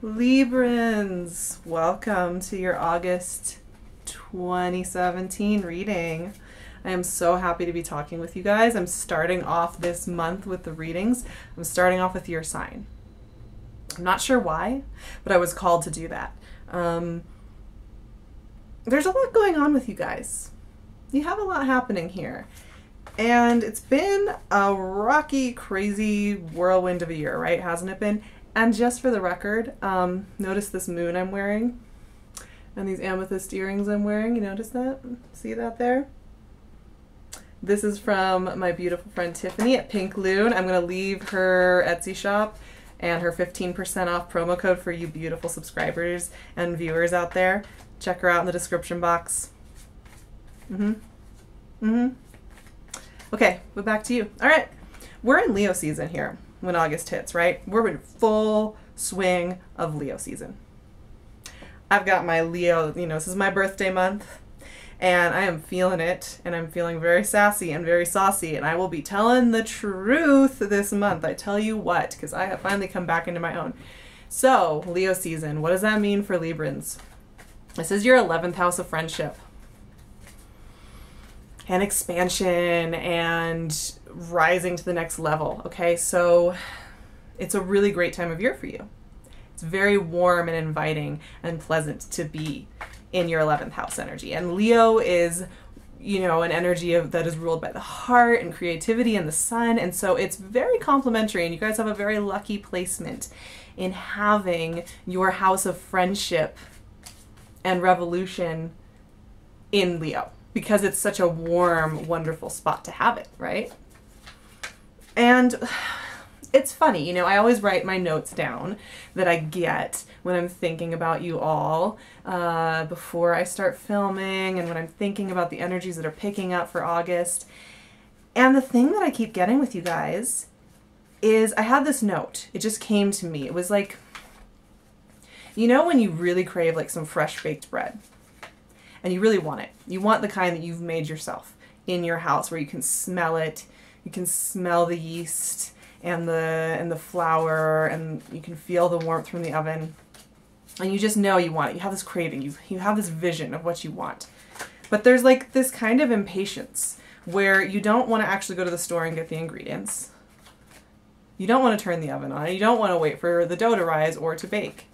Librans, welcome to your August 2017 reading. I am so happy to be talking with you guys. I'm starting off this month with the readings. I'm starting off with your sign. I'm not sure why, but I was called to do that. There's a lot going on with you guys. You have a lot happening here. And it's been a rocky, crazy whirlwind of a year, right? Hasn't it been? And just for the record, notice this moon I'm wearing and these amethyst earrings I'm wearing. You notice that? See that there? This is from my beautiful friend Tiffany at Pink LUNE. I'm going to leave her Etsy shop and her 15% off promo code for you beautiful subscribers and viewers out there. Check her out in the description box. Okay, but back to you. All right, we're in Leo season here when August hits, right? We're in full swing of Leo season. I've got my Leo, this is my birthday month, and I am feeling it, and I'm feeling very sassy and very saucy, and I will be telling the truth this month. I tell you what, because I have finally come back into my own. So, Leo season, what does that mean for Librans? This is your 11th house of friendship and expansion and rising to the next level. Okay, so it's a really great time of year for you. It's very warm and inviting and pleasant to be in your 11th house energy. And Leo is, an energy that is ruled by the heart and creativity and the sun. And so it's very complementary, and you guys have a very lucky placement in having your house of friendship and revolution in Leo, because it's such a warm, wonderful spot to have it, right? And it's funny, I always write my notes down that I get when I'm thinking about you all before I start filming, and when I'm thinking about the energies that are picking up for August. And the thing that I keep getting with you guys is I had this note. It just came to me. It was like, when you really crave like some fresh baked bread, and you really want it. You want the kind that you've made yourself in your house, where you can smell it, you can smell the yeast and the flour, and you can feel the warmth from the oven, and you just know you want it. You have this craving, you have this vision of what you want. But there's like this kind of impatience where you don't want to actually go to the store and get the ingredients. You don't want to turn the oven on. You don't want to wait for the dough to rise or to bake.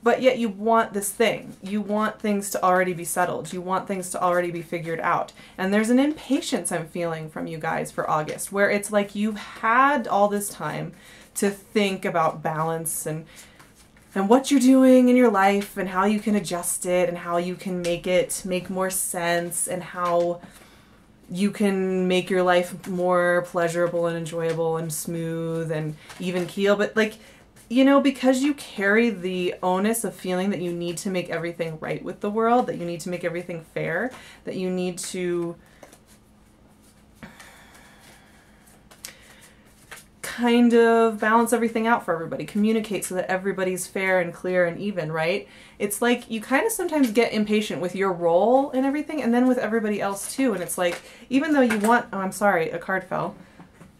But yet you want this thing. You want things to already be settled. You want things to already be figured out. And there's an impatience I'm feeling from you guys for August, where it's like you've had all this time to think about balance and what you're doing in your life, and how you can adjust it, and how you can make it make more sense, and how you can make your life more pleasurable and enjoyable and smooth and even keel. But because you carry the onus of feeling that you need to make everything right with the world, that you need to make everything fair, that you need to kind of balance everything out for everybody, communicate so that everybody's fair and clear and even, right? It's like you kind of sometimes get impatient with your role and everything, and then with everybody else too. And it's like, even though you want, oh, I'm sorry, a card fell.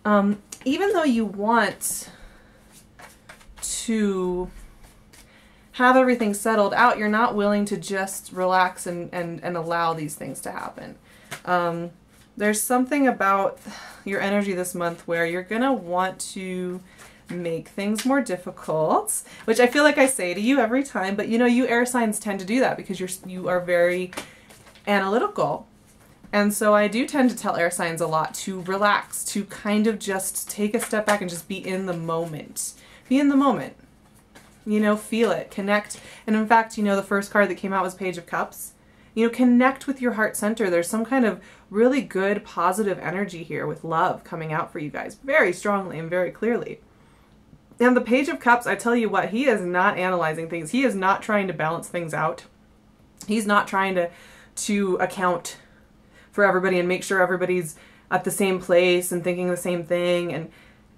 Even though you want to have everything settled out, you're not willing to just relax and allow these things to happen. There's something about your energy this month where you're gonna want to make things more difficult, which I feel like I say to you every time, but you air signs tend to do that because you are very analytical. And so I do tend to tell air signs a lot to relax, to kind of just take a step back and just be in the moment. Be in the moment, feel it, connect. And in fact, the first card that came out was Page of Cups. Connect with your heart center. There's some kind of really good, positive energy here with love coming out for you guys very strongly and very clearly. And the Page of Cups, I tell you what, he is not analyzing things. He is not trying to balance things out. He's not trying to account for everybody and make sure everybody's at the same place and thinking the same thing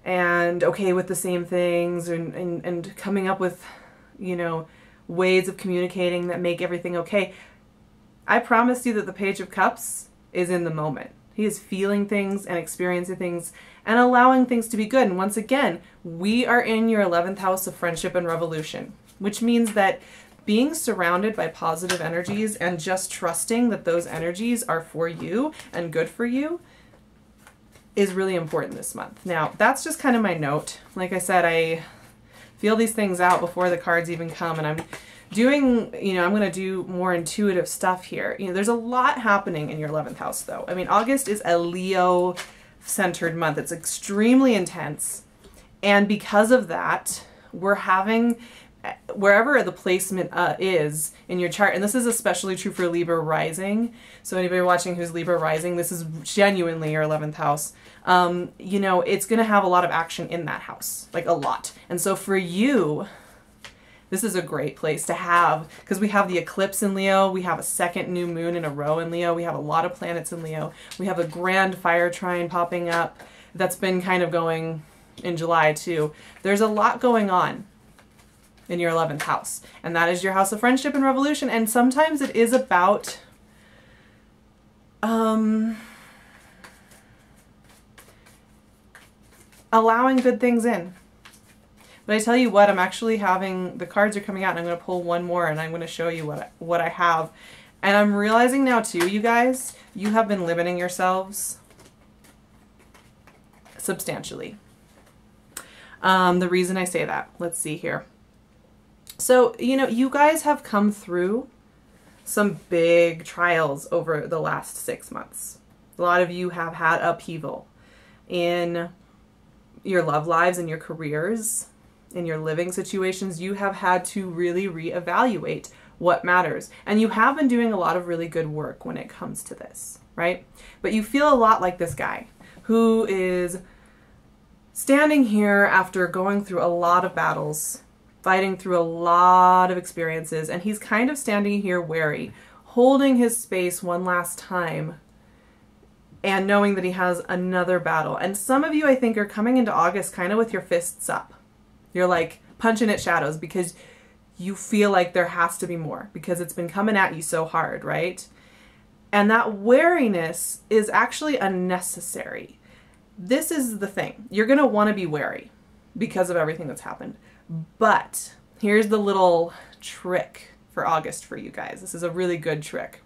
and okay with the same things, and coming up with, ways of communicating that make everything okay. I promise you that the Page of Cups is in the moment. He is feeling things and experiencing things and allowing things to be good. And once again, we are in your 11th house of friendship and revolution, which means that being surrounded by positive energies and just trusting that those energies are for you and good for you is really important this month. Now, that's just kind of my note. Like I said, I feel these things out before the cards even come, and I'm doing, I'm going to do more intuitive stuff here. There's a lot happening in your 11th house, though. I mean, August is a Leo-centered month. It's extremely intense, and because of that, we're having, wherever the placement is in your chart, and this is especially true for Libra rising, so anybody watching who's Libra rising, this is genuinely your 11th house. It's going to have a lot of action in that house, like a lot. And so for you, this is a great place to have, because we have the eclipse in Leo, we have a second new moon in a row in Leo, we have a lot of planets in Leo, we have a grand fire trine popping up that's been kind of going in July too. There's a lot going on in your 11th house, and that is your house of friendship and revolution, and sometimes it is about allowing good things in. But I tell you what, I'm actually having, the cards are coming out, and I'm going to pull one more, and I'm going to show you what I have. And I'm realizing now too, you guys, you have been limiting yourselves substantially. The reason I say that, let's see here. So, you guys have come through some big trials over the last 6 months. A lot of you have had upheaval in your love lives and your careers, in your living situations. You have had to really reevaluate what matters. And you have been doing a lot of really good work when it comes to this, right? But you feel a lot like this guy who is standing here after going through a lot of battles, fighting through a lot of experiences, and he's kind of standing here wary, holding his space one last time and knowing that he has another battle. And some of you, I think, are coming into August kind of with your fists up. You're like punching at shadows because you feel like there has to be more because it's been coming at you so hard, right? And that wariness is actually unnecessary. This is the thing. You're going to want to be wary because of everything that's happened. But here's the little trick for August for you guys. This is a really good trick.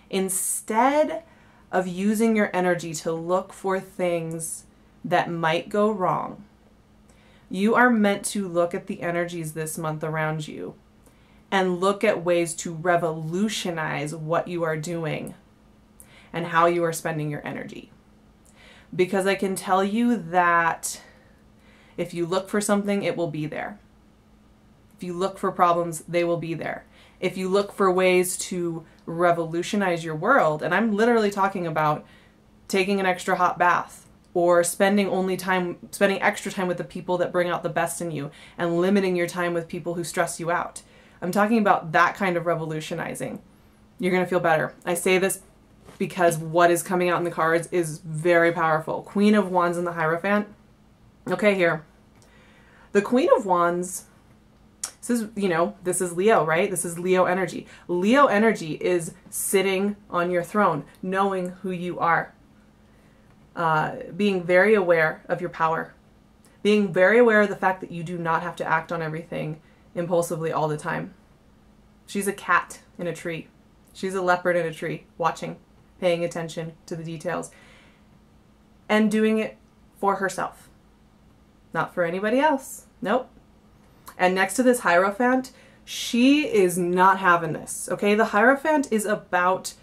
Instead of using your energy to look for things that might go wrong, you are meant to look at the energies this month around you and look at ways to revolutionize what you are doing and how you are spending your energy. Because I can tell you that if you look for something, it will be there. If you look for problems, they will be there. If you look for ways to revolutionize your world, and I'm literally talking about taking an extra hot bath, or spending extra time with the people that bring out the best in you and limiting your time with people who stress you out. I'm talking about that kind of revolutionizing. You're going to feel better. I say this because what is coming out in the cards is very powerful. Queen of Wands and the Hierophant. Okay, here. The Queen of Wands, this is, this is Leo, right? This is Leo energy. Leo energy is sitting on your throne, knowing who you are. Being very aware of your power, being very aware of the fact that you do not have to act on everything impulsively all the time. She's a cat in a tree. She's a leopard in a tree, watching, paying attention to the details, and doing it for herself, not for anybody else. Nope. And next to this Hierophant, she is not having this, okay? The Hierophant is about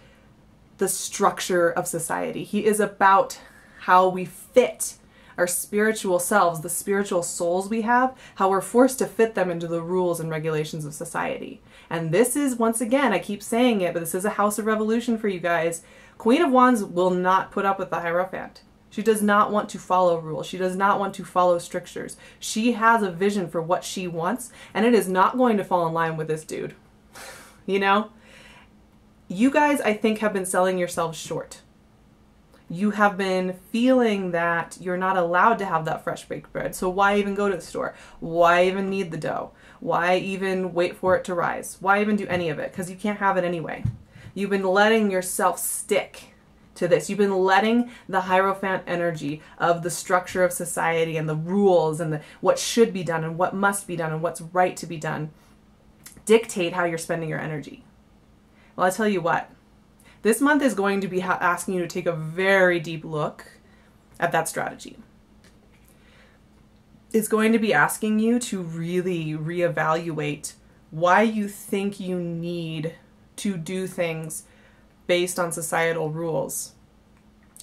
the structure of society. He is about how we fit our spiritual selves, the spiritual souls we have, how we're forced to fit them into the rules and regulations of society. And this is, once again, I keep saying it, but this is a house of revolution for you guys. Queen of Wands will not put up with the Hierophant. She does not want to follow rules. She does not want to follow strictures. She has a vision for what she wants, and it is not going to fall in line with this dude. You guys, I think, have been selling yourselves short. You have been feeling that you're not allowed to have that fresh baked bread. So why even go to the store? Why even need the dough? Why even wait for it to rise? Why even do any of it? Because you can't have it anyway. You've been letting yourself stick to this. You've been letting the Hierophant energy of the structure of society and the rules and what should be done and what must be done and what's right to be done dictate how you're spending your energy. Well, I tell you what, this month is going to be asking you to take a very deep look at that strategy. It's going to be asking you to really reevaluate why you think you need to do things based on societal rules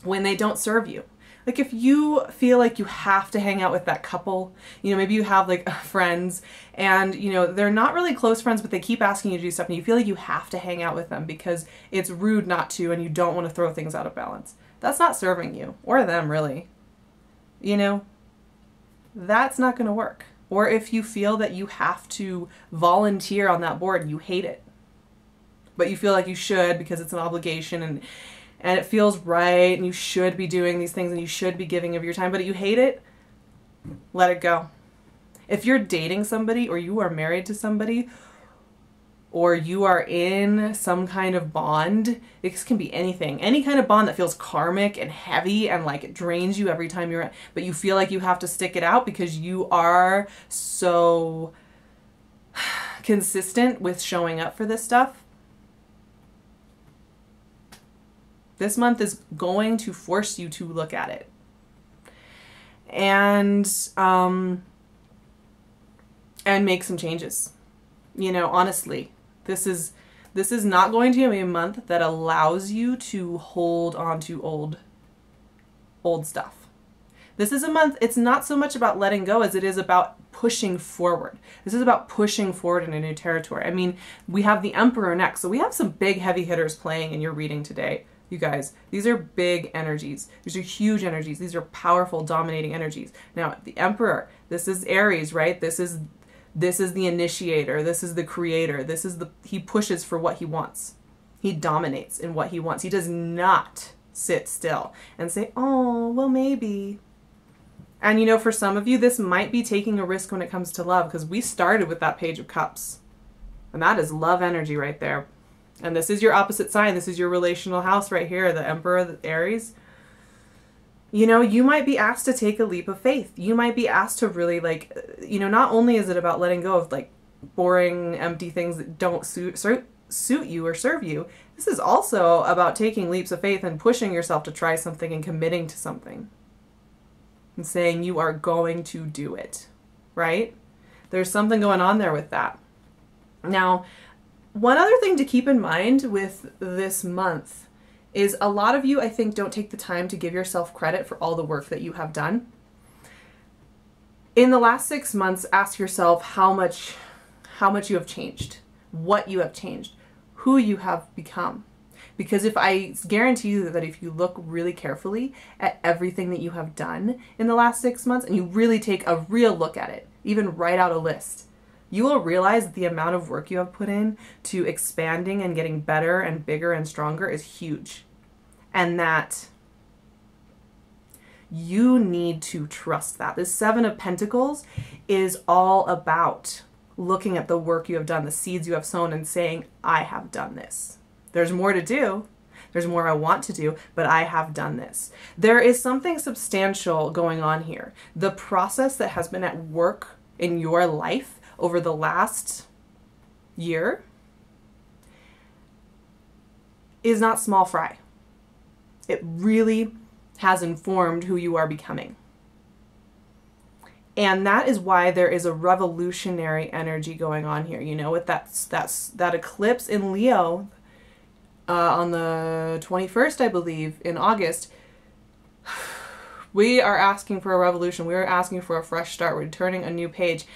when they don't serve you. Like if you feel like you have to hang out with that couple, you know, maybe you have like friends and, you know, they're not really close friends, but they keep asking you to do stuff and you feel like you have to hang out with them because it's rude not to and you don't want to throw things out of balance. That's not serving you or them really. You know, that's not going to work. Or if you feel that you have to volunteer on that board and you hate it, but you feel like you should because it's an obligation and it feels right and you should be doing these things and you should be giving of your time, but you hate it, let it go. If you're dating somebody or you are married to somebody or you are in some kind of bond, this can be anything, any kind of bond that feels karmic and heavy and like it drains you every time you're, but you feel like you have to stick it out because you are so consistent with showing up for this stuff. This month is going to force you to look at it. And make some changes. You know, honestly, this is not going to be a month that allows you to hold on to old stuff. This is a month, it's not so much about letting go as it is about pushing forward. This is about pushing forward in a new territory. I mean, we have the Emperor next, so we have some big heavy hitters playing in your reading today. You guys, these are big energies. These are huge energies. These are powerful, dominating energies. Now, the Emperor, this is Aries, right? This is the initiator. This is the creator. He pushes for what he wants. He dominates in what he wants. He does not sit still and say, oh, well, maybe. And you know, for some of you, this might be taking a risk when it comes to love because we started with that Page of Cups. And that is love energy right there. And this is your opposite sign. This is your relational house right here, the Emperor, the Aries. You know, you might be asked to take a leap of faith. You might be asked to really like, you know, not only is it about letting go of like boring, empty things that don't suit you or serve you, this is also about taking leaps of faith and pushing yourself to try something and committing to something. And saying you are going to do it, right? There's something going on there with that. Now, one other thing to keep in mind with this month is a lot of you, I think, don't take the time to give yourself credit for all the work that you have done. In the last 6 months, ask yourself how much you have changed, what you have changed, who you have become. Because if I guarantee you that if you look really carefully at everything that you have done in the last 6 months and you really take a real look at it, even write out a list, you will realize that the amount of work you have put in to expanding and getting better and bigger and stronger is huge. And that you need to trust that. This Seven of Pentacles is all about looking at the work you have done, the seeds you have sown, and saying, I have done this. There's more to do. There's more I want to do, but I have done this. There is something substantial going on here. The process that has been at work in your life over the last year is not small fry. It really has informed who you are becoming. And that is why there is a revolutionary energy going on here. You know, with that eclipse in Leo on the 21st, I believe, in August, we are asking for a revolution. We are asking for a fresh start. We're turning a new page.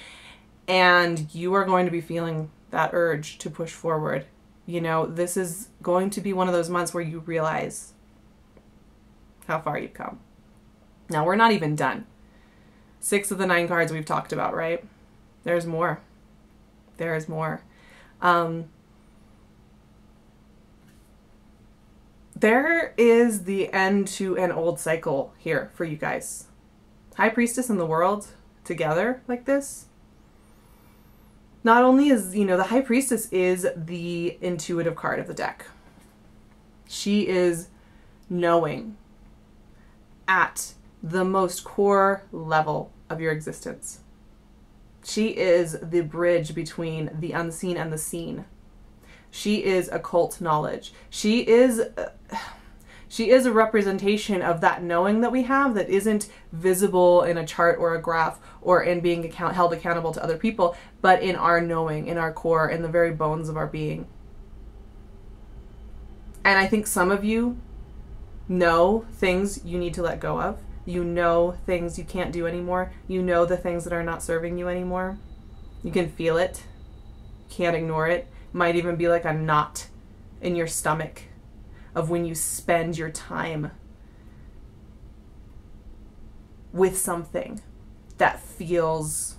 And you are going to be feeling that urge to push forward. You know, this is going to be one of those months where you realize how far you've come. Now, we're not even done. 6 of the 9 cards we've talked about, right? There's more. There is more. There is the end to an old cycle here for you guys. High Priestess and the World together like this. Not only is, you know, the High Priestess is the intuitive card of the deck. She is knowing at the most core level of your existence. She is the bridge between the unseen and the seen. She is occult knowledge. She is a representation of that knowing that we have that isn't visible in a chart or a graph or in being held accountable to other people, but in our knowing, in our core, in the very bones of our being. And I think some of you know things you need to let go of. You know things you can't do anymore. You know the things that are not serving you anymore. You can feel it. You can't ignore it. Might even be like a knot in your stomach of when you spend your time with something that feels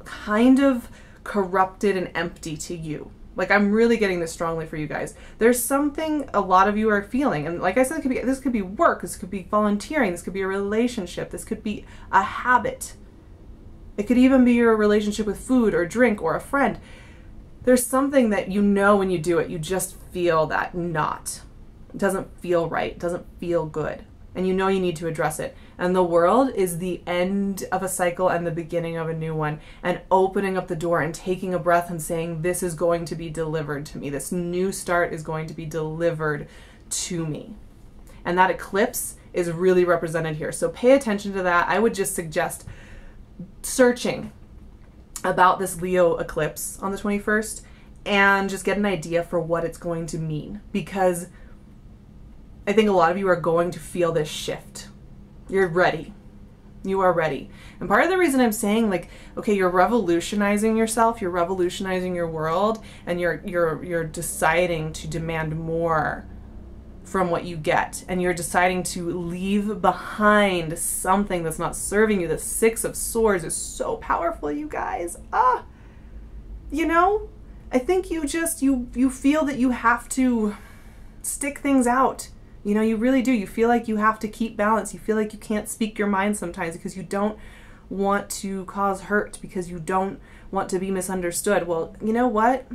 kind of corrupted and empty to you. Like, I'm really getting this strongly for you guys. There's something a lot of you are feeling. And like I said, this could be work. This could be volunteering. This could be a relationship. This could be a habit. It could even be your relationship with food or drink or a friend. There's something that you know when you do it, you just feel that knot. It doesn't feel right. It doesn't feel good. And you know you need to address it. And the world is the end of a cycle and the beginning of a new one. And opening up the door and taking a breath and saying, this is going to be delivered to me. This new start is going to be delivered to me. And that eclipse is really represented here. So pay attention to that. I would just suggest searching about this Leo eclipse on the 21st and just get an idea for what it's going to mean. Because I think a lot of you are going to feel this shift. You're ready. You are ready. And part of the reason I'm saying, like, okay, you're revolutionizing yourself, you're revolutionizing your world, and you're deciding to demand more from what you get, and you're deciding to leave behind something that's not serving you. The Six of Swords is so powerful, you guys. You know, I think you feel that you have to stick things out. You know, you really do. You feel like you have to keep balance. You feel like you can't speak your mind sometimes because you don't want to cause hurt, because you don't want to be misunderstood. Well, you know what?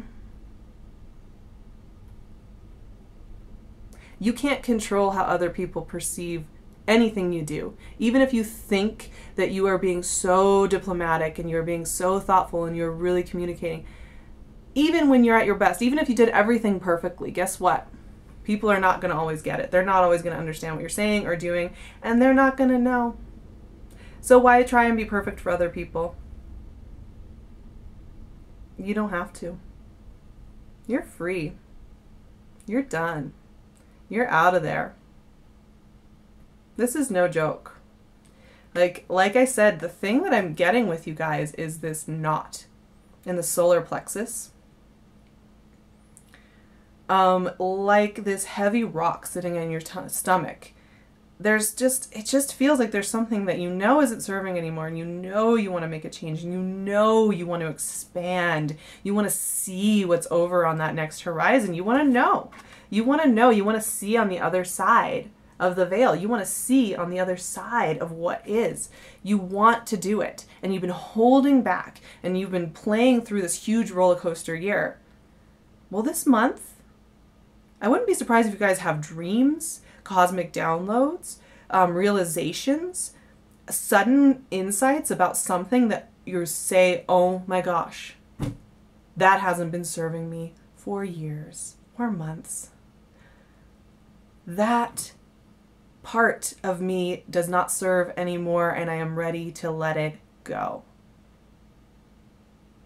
You can't control how other people perceive anything you do. Even if you think that you are being so diplomatic and you're being so thoughtful and you're really communicating, even when you're at your best, even if you did everything perfectly, guess what? People are not going to always get it. They're not always going to understand what you're saying or doing, and they're not going to know. So why try and be perfect for other people? You don't have to. You're free. You're done. You're out of there. This is no joke. Like I said, the thing that I'm getting with you guys is this knot in the solar plexus. Like this heavy rock sitting in your stomach. It just feels like there's something that you know isn't serving anymore, and you know you want to make a change, and you know you want to expand. You want to see what's over on that next horizon. You want to know. You want to know. You want to see on the other side of the veil. You want to see on the other side of what is. You want to do it, and you've been holding back, and you've been playing through this huge roller coaster year. Well, this month, I wouldn't be surprised if you guys have dreams, cosmic downloads, realizations, sudden insights about something that you say, oh my gosh, that hasn't been serving me for years or months. That part of me does not serve anymore, and I am ready to let it go.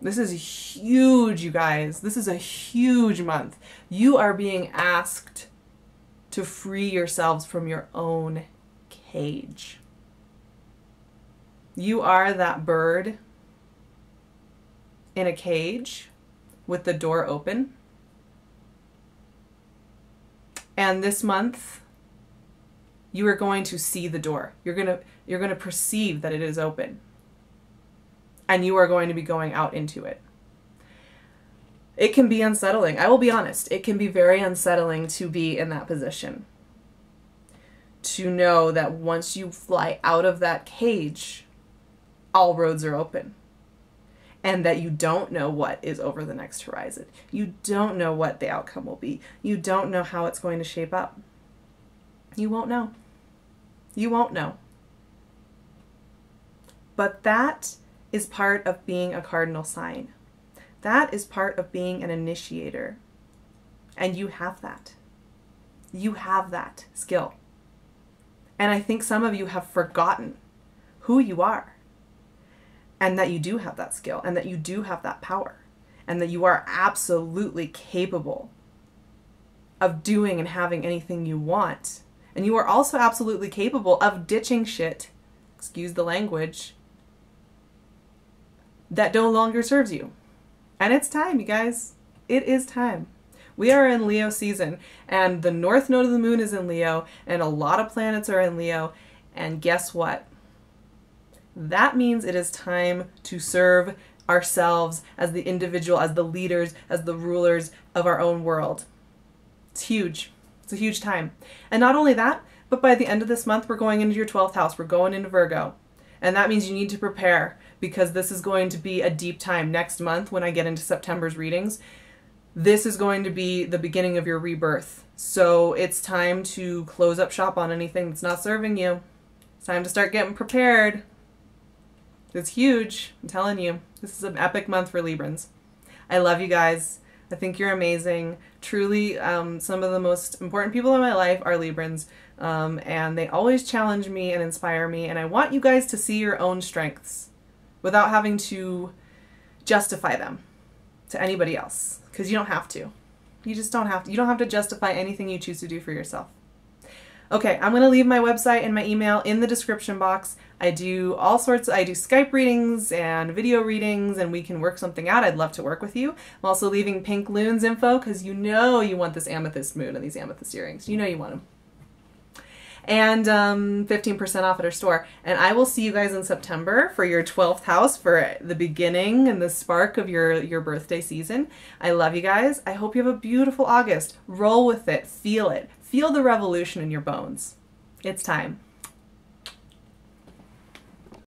This is huge, you guys. This is a huge month. You are being asked to free yourselves from your own cage. You are that bird in a cage with the door open. And this month, you are going to see the door. You're going to perceive that it is open. And you are going to be going out into it. It can be unsettling. I will be honest. It can be very unsettling to be in that position. To know that once you fly out of that cage, all roads are open. and that you don't know what is over the next horizon. You don't know what the outcome will be. You don't know how it's going to shape up. You won't know. You won't know. But that is part of being a cardinal sign. That is part of being an initiator. And you have that. You have that skill. And I think some of you have forgotten who you are, and that you do have that skill, and that you do have that power, and that you are absolutely capable of doing and having anything you want. And you are also absolutely capable of ditching shit, excuse the language, that no longer serves you. And it's time, you guys. It is time. We are in Leo season, and the north node of the moon is in Leo, and a lot of planets are in Leo. And guess what? That means it is time to serve ourselves as the individual, as the leaders, as the rulers of our own world. It's huge. It's a huge time. And not only that, but by the end of this month, we're going into your 12th house. We're going into Virgo. And that means you need to prepare, because this is going to be a deep time. Next month, when I get into September's readings, this is going to be the beginning of your rebirth. So it's time to close up shop on anything that's not serving you. It's time to start getting prepared. It's huge. I'm telling you. This is an epic month for Librans. I love you guys. I think you're amazing. Truly, some of the most important people in my life are Librans. And they always challenge me and inspire me. And I want you guys to see your own strengths without having to justify them to anybody else. Because you don't have to. You just don't have to. You don't have to justify anything you choose to do for yourself. Okay, I'm going to leave my website and my email in the description box. I do all sorts. I do Skype readings and video readings, and we can work something out. I'd love to work with you. I'm also leaving pink LUNEs info, because you know you want this amethyst moon and these amethyst earrings. You know you want them. And 15% off at our store. And I will see you guys in September for your 12th house, for the beginning and the spark of your birthday season. I love you guys. I hope you have a beautiful August. Roll with it. Feel it. Feel the revolution in your bones. It's time.